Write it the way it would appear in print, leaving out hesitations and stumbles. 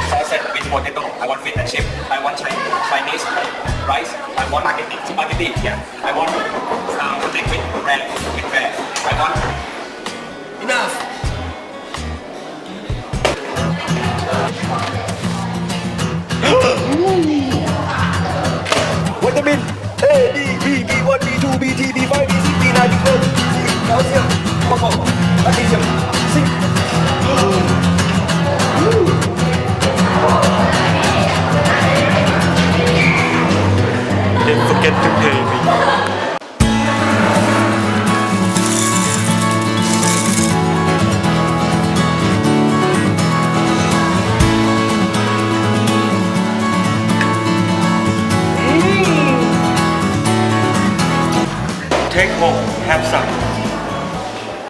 sausage with potato. I want fish and chip. I want Chinese rice. I want spaghetti. Yeah. I want steak with bread with bread. I want enough. Vitamin A, D, B, B1, B2, BT, B5, B6, B9, B12, calcium, phosphorus, magnesium, zinc. Don't forget to pay me. Take home, have some.